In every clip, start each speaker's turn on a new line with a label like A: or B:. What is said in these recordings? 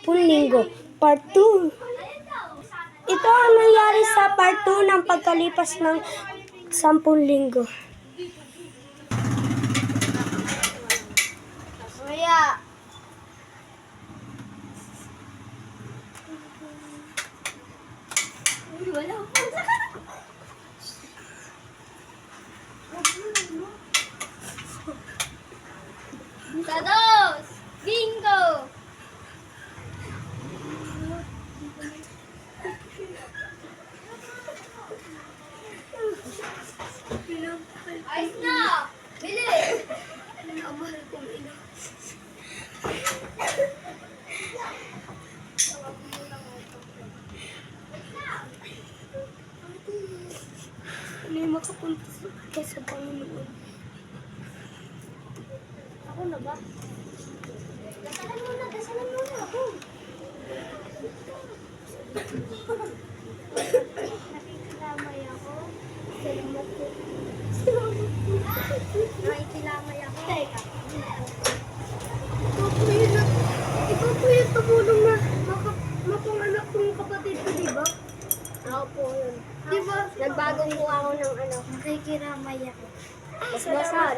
A: 10 linggo, part 2. Ito ang nangyari sa part 2 ng pagkalipas ng 10 linggo.
B: Kuya! Wala pa. Sados! Bingo! Ayos na! Bilis! Amahal kong ina.
A: Hindi makapunta sa Panginoon.
B: Ako na ba? Dasalan muna ako. Nakikilamay ako. Salamat po. Nakikilamay ako. Teka.
A: Ikaw po yung tumulong na mapanganak kong kapatid ko, di ba?
B: Ako po yun.
A: Di ba?
B: Nagbagong po ako ng ano. Nakikiramay ako. Basbasan.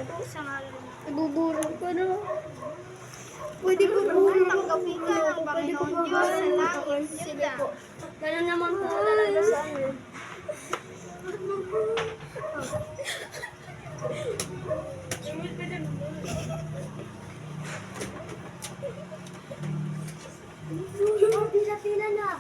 A: Nabuburong ko na. Pwede ko burong.
B: Tanggapin ka ng Panginoon Diyos sa langit. Sige po. Ganun naman po talaga sa ano. Pila-pila na.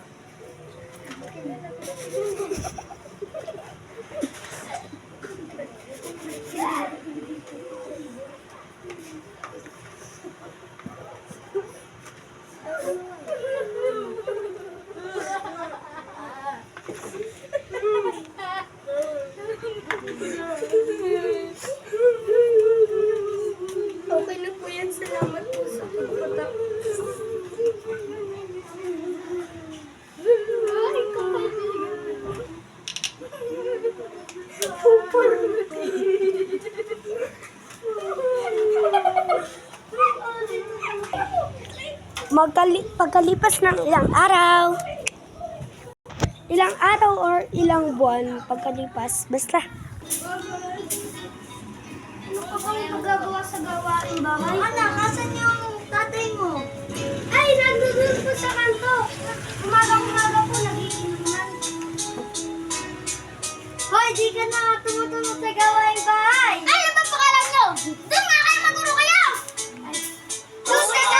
A: Okay na po yan. Salamat po sa pagpatak.
B: Ay, kapaligan.
A: Pagkalipas ng ilang araw or ilang buwan pagkalipas, basta.
B: Ano ka bang magagawa sa gawaing bahay? Anak, asan yung tatay mo? Ay, nandun po sa kanto. Umaga po, nagiinuman. Hoy, di ka na tumutulong sa gawaing bahay. Ay, ano ba pakalan nyo? Doon nga kayo, maguro kayo! Doon ka na!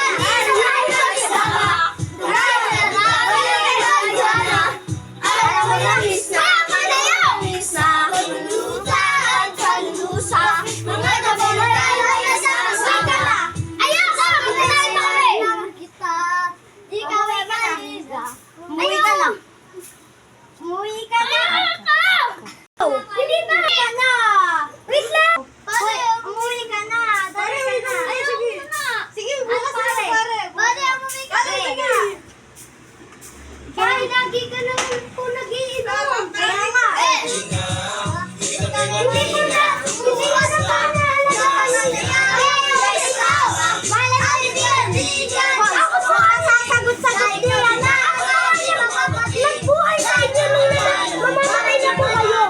B: Umuwi ka na! Hindi ba? Ka na! Wait lang! Pare, umuwi ka na! Dali ka na! Ay, sige! Sige, bukas na pare! Pare, umuwi ka na! Pare, lagi ka naman po nag-iinom! Kaya nga! Hindi ko na! Hindi ko na pa naalala! Ako po ang sasagot-sagot nila na! Nagbuhay sa inyo nung mamamatay na po kayo!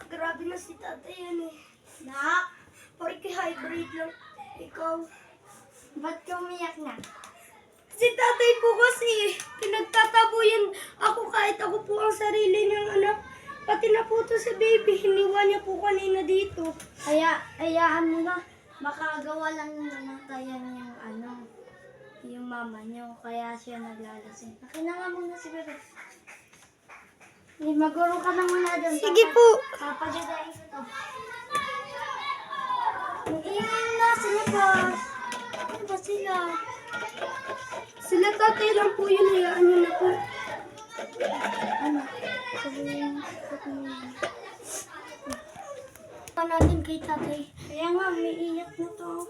A: Grabe na si tatay yan eh. Nak, porque hybrid lang. Ikaw.
B: Ba't ka umiyak na?
A: Si tatay po kasi, pinagtatabuyan ako kahit ako po ang sarili niyang anak. Pati na po to si baby, hiniwan niya po kanina dito.
B: Hayaan mo na. Makagawa lang namatayan yung mama niyo. Kaya siya naglalasing. Nakinanga muna si bebe. Maguro ka na muna doon.
A: Sige po.
B: Papagadain ko to. Mag-iwan na sila pa. Ano ba sila?
A: Sila tatay lang po yun, hayaan niyo na po.
B: Ano? Sabihin ko
A: Pa natin kay tatay. Kaya nga, may iyak na to.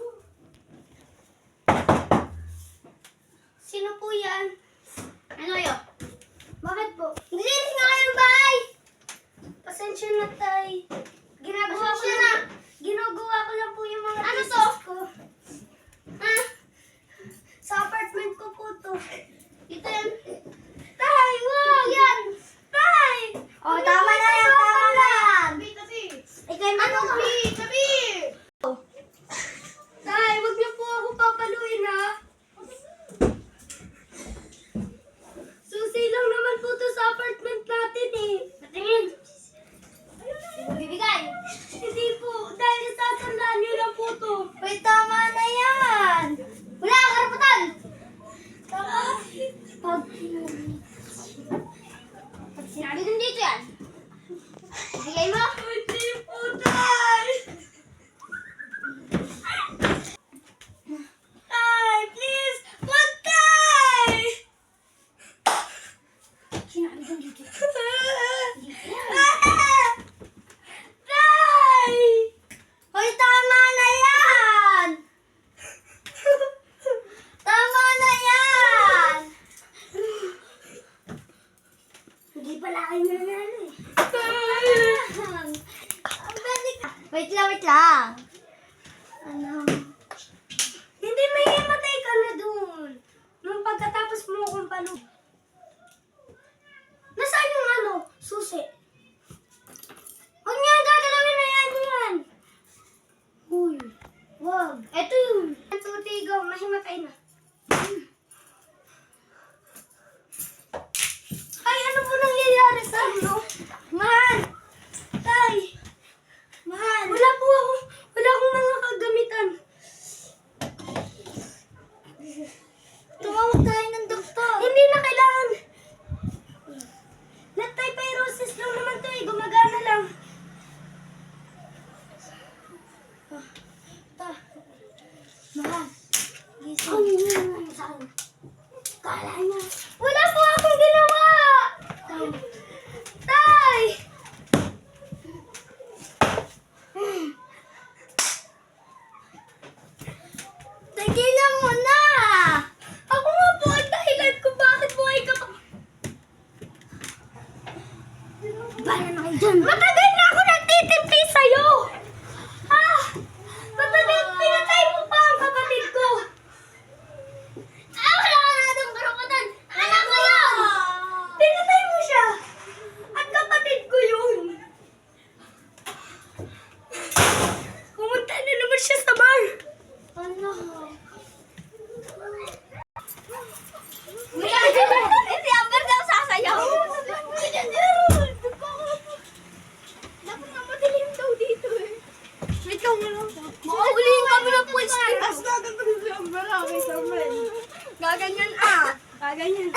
A: Sino po yan?
B: Ano yun?
A: Bakit po?
B: Nilinis nga kayong bahay!
A: Pasensya na, tay.
B: Pasensya na.
A: Ginagawa ko lang po yung mga
B: Ano
A: thesis
B: to?
A: ko.
B: Ha?
A: Sa apartment ko po to.
B: Ito yan.
A: Tay, wag!
B: Yan!
A: Tay!
B: Oh, tama na yan, tama na yan!
A: Tabi!
B: Ikaw yung ano?
A: Tabi! Tay, wag niyo po ako papaluin, ha? Susi lang naman po to sa apartment natin, eh.
B: Patingin! Bibigay!
A: Hindi po, dahil sasandaan niyo lang po to.
B: Uy, tama na yan! Wala ka karapatan!
A: Pag...
B: Pag sinabi din dito yan. Bibigay mo?
A: Hindi po, tay! Tay, please! Wag, tay!
B: Sinabi din dito.
A: Tay!
B: Uy, tama na yan! Tama na yan!
A: Hindi pala kayo nanalo, eh.
B: Wait lang, wait lang.
A: Ano? Hindi, may himatay ka na dun. Nung pagkatapos mo akong palo. Nasaan yung ano? Susi. Huwag niya gagalawin na yan. Uy. Wag. Eto yun. Ang tutigaw. Mahimatay na. Ay, ano po nangyayari sa ano? Mahal! Tay! Mahal! Wala akong mga kagamitan.
B: Tumawag tayo ng doktor.
A: Hindi na kailangan. Leptopyrosis lang naman to, eh. Gumagana lang. Mahal. Gising. Saan? Kala niya. Wala po akong ginawa! Tay!
B: Tigilan mo na!
A: Ako nga po ang dahilan kung bakit buhay ka pa.
B: Bala na kayo dyan.
A: Matagal na ako nagtitimpi sa'yo! Ah! Matagal, pinatay mo pa ang kapatid ko!
B: Ah, wala ka na itong karapatan. Anak ko yun!
A: Pinatay mo siya! At kapatid ko yun! Pumunta na naman siya sa bar!
B: Ano?
A: Si Amber daw sasayaw! Dapat nga madilim daw dito, eh. Wait lang mo lang.
B: Mauulihin kami ng pwesto.
A: As gagawin si Amber, okay, Samuel. Gaganyan, ah. Gaganyan.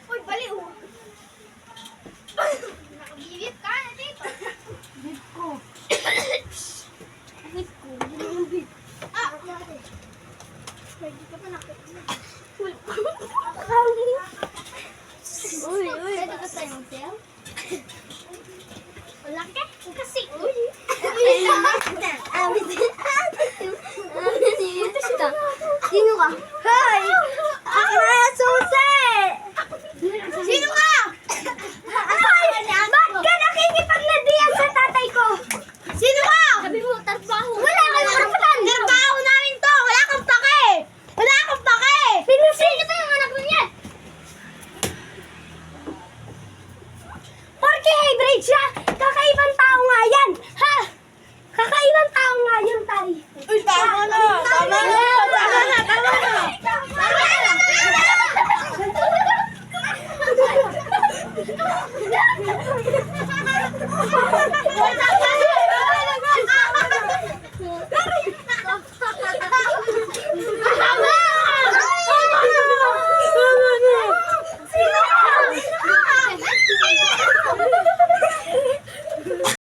A: Uy, baliw.
B: Nakabibip ka na dito.
A: Bit ko. Bit ko. Bit ko. Bit.
B: Ah!
A: Pwede ka pa nakita.
B: Uy, uy. Pwede ka tayo mag-sayaw? Wala ka? Kasi. Uy. Sino ka?
A: Hi! Ako na yung susi!